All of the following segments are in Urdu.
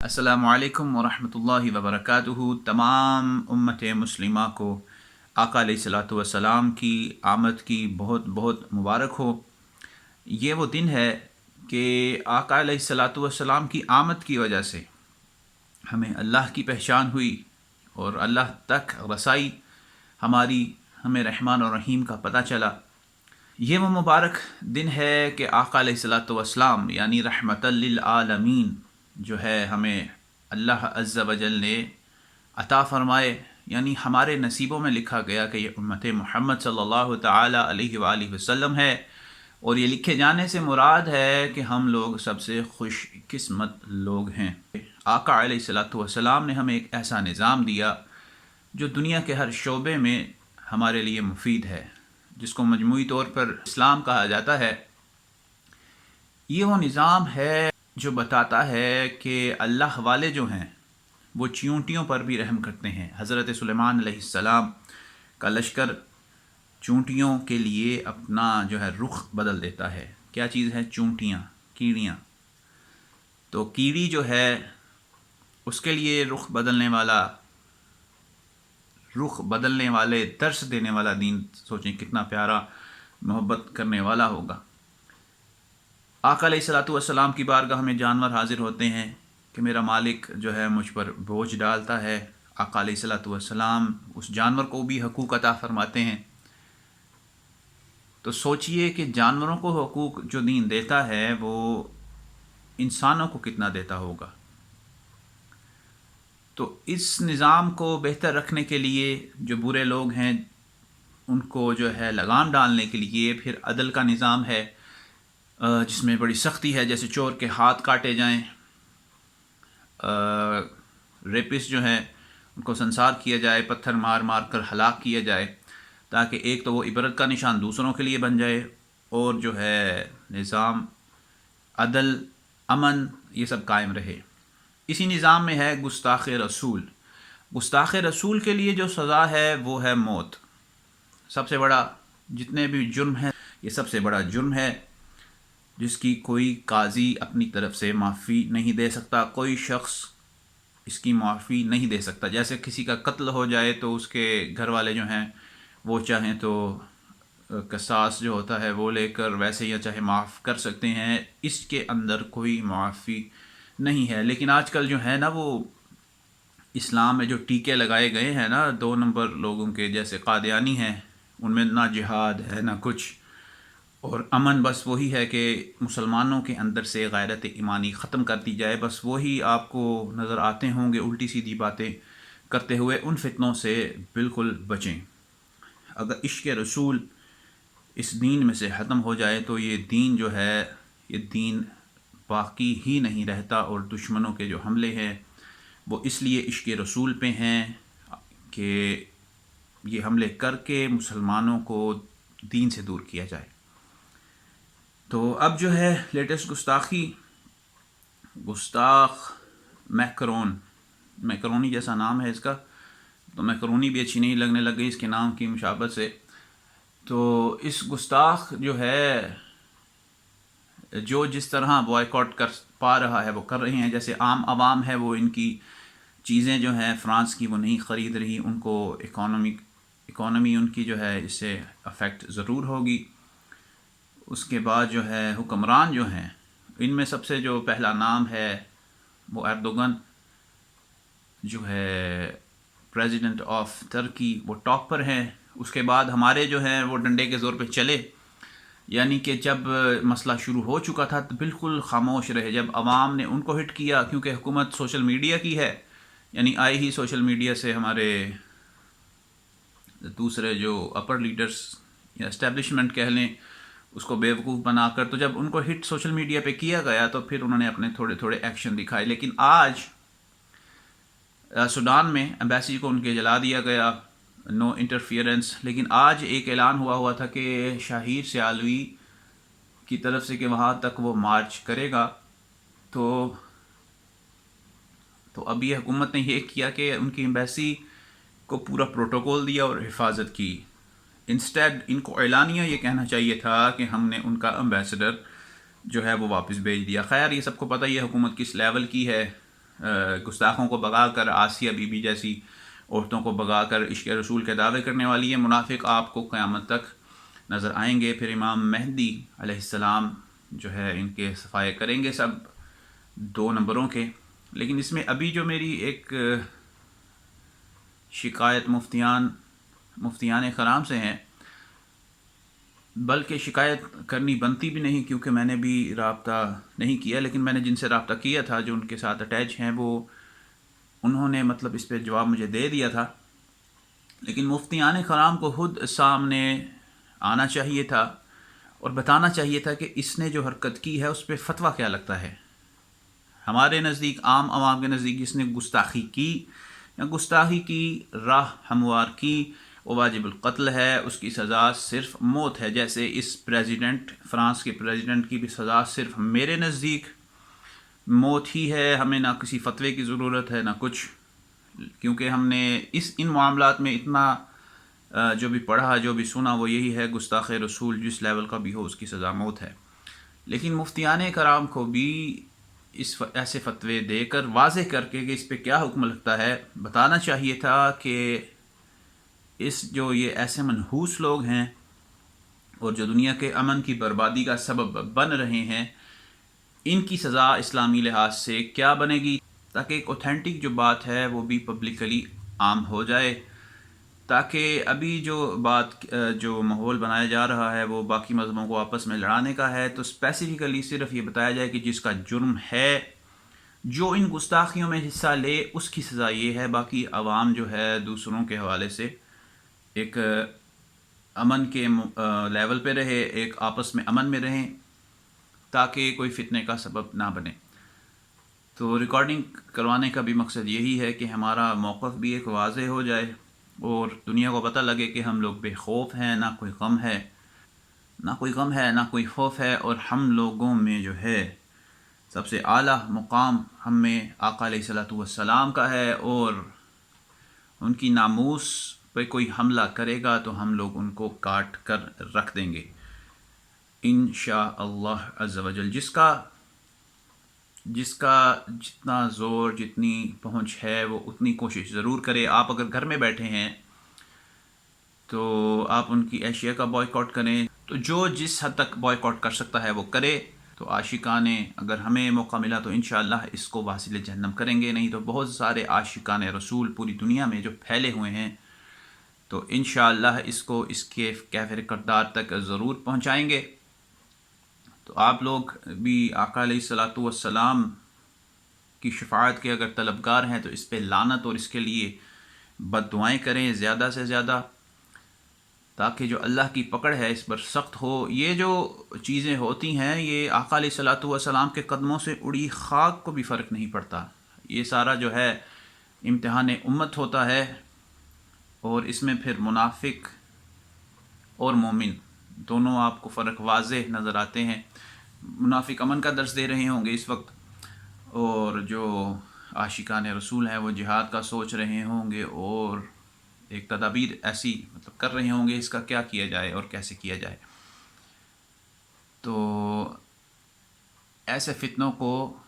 السلام علیکم ورحمۃ اللہ وبرکاتہ۔ تمام امت مسلمہ کو آقا علیہ الصلاۃ والسلام کی آمد کی بہت بہت مبارک ہو۔ یہ وہ دن ہے کہ آقا علیہ الصلاۃ والسلام کی آمد کی وجہ سے ہمیں اللہ کی پہچان ہوئی اور اللہ تک رسائی ہمیں رحمان اور رحیم کا پتہ چلا۔ یہ وہ مبارک دن ہے کہ آقا علیہ الصلاۃ والسلام یعنی رحمت للعالمین جو ہے ہمیں اللہ عز و جل نے عطا فرمائے، یعنی ہمارے نصیبوں میں لکھا گیا کہ یہ امت محمد صلی اللہ تعالی علیہ وآلہ وسلم ہے، اور یہ لکھے جانے سے مراد ہے کہ ہم لوگ سب سے خوش قسمت لوگ ہیں۔ آقا علیہ الصلاۃ والسلام نے ہمیں ایک ایسا نظام دیا جو دنیا کے ہر شعبے میں ہمارے لیے مفید ہے، جس کو مجموعی طور پر اسلام کہا جاتا ہے۔ یہ وہ نظام ہے جو بتاتا ہے کہ اللہ والے جو ہیں وہ چیونٹیوں پر بھی رحم کرتے ہیں۔ حضرت سلیمان علیہ السلام کا لشکر چونٹیوں کے لیے اپنا جو ہے رخ بدل دیتا ہے۔ کیا چیز ہے؟ چونٹیاں، کیڑیاں۔ تو کیڑی جو ہے اس کے لیے رخ بدلنے والے درس دینے والا دین، سوچیں کتنا پیارا، محبت کرنے والا ہوگا۔ آقا علیہ الصلاۃ والسلام کی بارگاہ میں جانور حاضر ہوتے ہیں کہ میرا مالک جو ہے مجھ پر بوجھ ڈالتا ہے۔ آقا علیہ الصلاۃ والسلام اس جانور کو بھی حقوق عطا فرماتے ہیں۔ تو سوچئے کہ جانوروں کو حقوق جو دین دیتا ہے وہ انسانوں کو کتنا دیتا ہوگا۔ تو اس نظام کو بہتر رکھنے کے لیے جو برے لوگ ہیں ان کو جو ہے لگام ڈالنے کے لیے پھر عدل کا نظام ہے، جس میں بڑی سختی ہے، جیسے چور کے ہاتھ کاٹے جائیں، ریپس جو ہیں ان کو سنسار کیا جائے، پتھر مار مار کر ہلاک کیا جائے، تاکہ ایک تو وہ عبرت کا نشان دوسروں کے لیے بن جائے، اور جو ہے نظام عدل، امن، یہ سب قائم رہے۔ اسی نظام میں ہے گستاخ رسول۔ گستاخ رسول کے لیے جو سزا ہے وہ ہے موت۔ سب سے بڑا، جتنے بھی جرم ہیں یہ سب سے بڑا جرم ہے، جس کی کوئی قاضی اپنی طرف سے معافی نہیں دے سکتا، کوئی شخص اس کی معافی نہیں دے سکتا۔ جیسے کسی کا قتل ہو جائے تو اس کے گھر والے جو ہیں وہ چاہیں تو قصاص جو ہوتا ہے وہ لے کر ویسے یا چاہے معاف کر سکتے ہیں، اس کے اندر کوئی معافی نہیں ہے۔ لیکن آج کل جو ہے نا وہ اسلام میں جو ٹیکے لگائے گئے ہیں نا 2 نمبر لوگوں کے، جیسے قادیانی ہیں، ان میں نہ جہاد ہے نہ کچھ، اور امن بس وہی ہے کہ مسلمانوں کے اندر سے غیرت ایمانی ختم کر دی جائے۔ بس وہی آپ کو نظر آتے ہوں گے الٹی سیدھی باتیں کرتے ہوئے۔ ان فتنوں سے بالکل بچیں۔ اگر عشق رسول اس دین میں سے ختم ہو جائے تو یہ دین جو ہے یہ دین باقی ہی نہیں رہتا، اور دشمنوں کے جو حملے ہیں وہ اس لیے عشق رسول پہ ہیں کہ یہ حملے کر کے مسلمانوں کو دین سے دور کیا جائے۔ تو اب جو ہے لیٹسٹ گستاخ میکرونی جیسا نام ہے اس کا، تو میکرونی بھی اچھی نہیں لگنے لگ گئی اس کے نام کی مشابہت سے۔ تو اس گستاخ جو ہے جو جس طرح بوائیکاٹ کر پا رہا ہے وہ کر رہے ہیں، جیسے عام عوام ہے وہ ان کی چیزیں جو ہیں فرانس کی وہ نہیں خرید رہی، ان کو اکانومی ان کی جو ہے اس سے افیکٹ ضرور ہوگی۔ اس کے بعد جو ہے حکمران جو ہیں ان میں سب سے جو پہلا نام ہے وہ ایردوغن جو ہے پریزیڈنٹ آف ترکی، وہ ٹاپ پر ہیں۔ اس کے بعد ہمارے جو ہیں وہ ڈنڈے کے زور پہ چلے، یعنی کہ جب مسئلہ شروع ہو چکا تھا تو بالکل خاموش رہے۔ جب عوام نے ان کو ہٹ کیا، کیونکہ حکومت سوشل میڈیا کی ہے، یعنی آئی ہی سوشل میڈیا سے ہمارے دوسرے جو اپر لیڈرز یا اسٹیبلشمنٹ کہہ لیں اس کو بیوقوف بنا کر، تو جب ان کو ہٹ سوشل میڈیا پہ کیا گیا تو پھر انہوں نے اپنے تھوڑے تھوڑے ایکشن دکھائے۔ لیکن آج سوڈان میں ایمبیسی کو ان کے جلا دیا گیا، نو انٹرفیئرنس۔ لیکن آج ایک اعلان ہوا تھا کہ شاہیر سیالوی کی طرف سے کہ وہاں تک وہ مارچ کرے گا۔ تو اب یہ حکومت نے یہ کیا کہ ان کی ایمبیسی کو پورا پروٹوکول دیا اور حفاظت کی۔ انسٹیڈ ان کو اعلانیہ یہ کہنا چاہیے تھا کہ ہم نے ان کا امبیسڈر جو ہے وہ واپس بھیج دیا۔ خیر یہ سب کو پتہ یہ حکومت کس لیول کی ہے، گستاخوں کو بھگا کر آسیہ بی بی جیسی عورتوں کو بھگا کر عشق رسول کے دعوے کرنے والی ہے منافق آپ کو قیامت تک نظر آئیں گے. پھر امام مہدی علیہ السلام جو ہے ان کے صفائے کریں گے سب 2 نمبروں کے. لیکن اس میں ابھی جو میری ایک شکایت مفتیان کرام سے ہیں، بلکہ شکایت کرنی بنتی بھی نہیں کیونکہ میں نے بھی رابطہ نہیں کیا، لیکن میں نے جن سے رابطہ کیا تھا جو ان کے ساتھ اٹیچ ہیں وہ انہوں نے مطلب اس پہ جواب مجھے دے دیا تھا. لیکن مفتیان کرام کو خود سامنے آنا چاہیے تھا اور بتانا چاہیے تھا کہ اس نے جو حرکت کی ہے اس پہ فتویٰ کیا لگتا ہے. ہمارے نزدیک، عام عوام کے نزدیک، جس نے گستاخی کی یا گستاخی کی راہ ہموار کی وہ واجب القتل ہے، اس کی سزا صرف موت ہے. جیسے اس فرانس کے پریزیڈنٹ کی بھی سزا صرف میرے نزدیک موت ہی ہے. ہمیں نہ کسی فتوے کی ضرورت ہے نہ کچھ، کیونکہ ہم نے ان معاملات میں اتنا جو بھی پڑھا جو بھی سنا وہ یہی ہے، گستاخ رسول جس لیول کا بھی ہو اس کی سزا موت ہے. لیکن مفتیان کرام کو بھی ایسے فتوے دے کر واضح کر کے کہ اس پہ کیا حکم لگتا ہے بتانا چاہیے تھا کہ جو یہ ایسے منحوس لوگ ہیں اور جو دنیا کے امن کی بربادی کا سبب بن رہے ہیں، ان کی سزا اسلامی لحاظ سے کیا بنے گی، تاکہ ایک اوتھینٹک جو بات ہے وہ بھی پبلکلی عام ہو جائے. تاکہ ابھی جو ماحول بنایا جا رہا ہے وہ باقی مذہبوں کو آپس میں لڑانے کا ہے، تو اسپیسیفکلی صرف یہ بتایا جائے کہ جس کا جرم ہے، جو ان گستاخیوں میں حصہ لے، اس کی سزا یہ ہے. باقی عوام جو ہے دوسروں کے حوالے سے ایک امن کے لیول پہ رہے، ایک آپس میں امن میں رہیں تاکہ کوئی فتنے کا سبب نہ بنے. تو ریکارڈنگ کروانے کا بھی مقصد یہی ہے کہ ہمارا موقف بھی ایک واضح ہو جائے اور دنیا کو پتہ لگے کہ ہم لوگ بے خوف ہیں، نہ کوئی غم ہے نہ کوئی خوف ہے. اور ہم لوگوں میں جو ہے سب سے اعلیٰ مقام ہم میں آقا علیہ الصلوۃ والسلام کا ہے، اور ان کی ناموس پہ کوئی حملہ کرے گا تو ہم لوگ ان کو کاٹ کر رکھ دیں گے انشاء اللہ عز و جل. جس کا جتنا زور، جتنی پہنچ ہے وہ اتنی کوشش ضرور کرے. آپ اگر گھر میں بیٹھے ہیں تو آپ ان کی اشیاء کا بائیکاٹ کریں، تو جو جس حد تک بائیکاٹ کر سکتا ہے وہ کرے. تو عاشقان اگر ہمیں موقع ملا تو انشاءاللہ اس کو واصل جہنم کریں گے. نہیں تو بہت سارے عاشقان رسول پوری دنیا میں جو پھیلے ہوئے ہیں تو انشاءاللہ اس کو اس کے کیفر کردار تک ضرور پہنچائیں گے. تو آپ لوگ بھی آقا علیہ الصلوۃ والسلام کی شفاعت کے اگر طلبگار ہیں تو اس پہ لعنت اور اس کے لیے بد دعائیں کریں زیادہ سے زیادہ، تاکہ جو اللہ کی پکڑ ہے اس پر سخت ہو. یہ جو چیزیں ہوتی ہیں یہ آقا علیہ الصلوۃ والسلام کے قدموں سے اڑی خاک کو بھی فرق نہیں پڑتا. یہ سارا جو ہے امتحان امت ہوتا ہے، اور اس میں پھر منافق اور مومن دونوں آپ کو فرق واضح نظر آتے ہیں. منافق امن کا درس دے رہے ہوں گے اس وقت، اور جو عاشقان رسول ہیں وہ جہاد کا سوچ رہے ہوں گے اور ایک تدابیر ایسی مطلب کر رہے ہوں گے اس کا کیا کیا جائے اور کیسے کیا جائے. تو ایسے فتنوں کو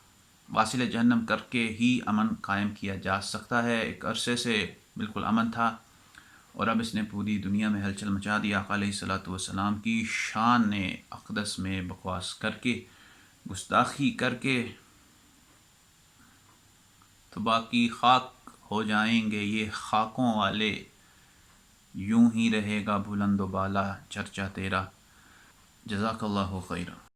واصل جہنم کر کے ہی امن قائم کیا جا سکتا ہے. ایک عرصے سے بالکل امن تھا اور اب اس نے پوری دنیا میں ہلچل مچا دی. آقا علیہ الصلوۃ والسلام کی شان اقدس میں بکواس کر کے، گستاخی کر کے، تو باقی خاک ہو جائیں گے یہ خاکوں والے. یوں ہی رہے گا بلند و بالا چرچا تیرا. جزاک اللہ خیرا.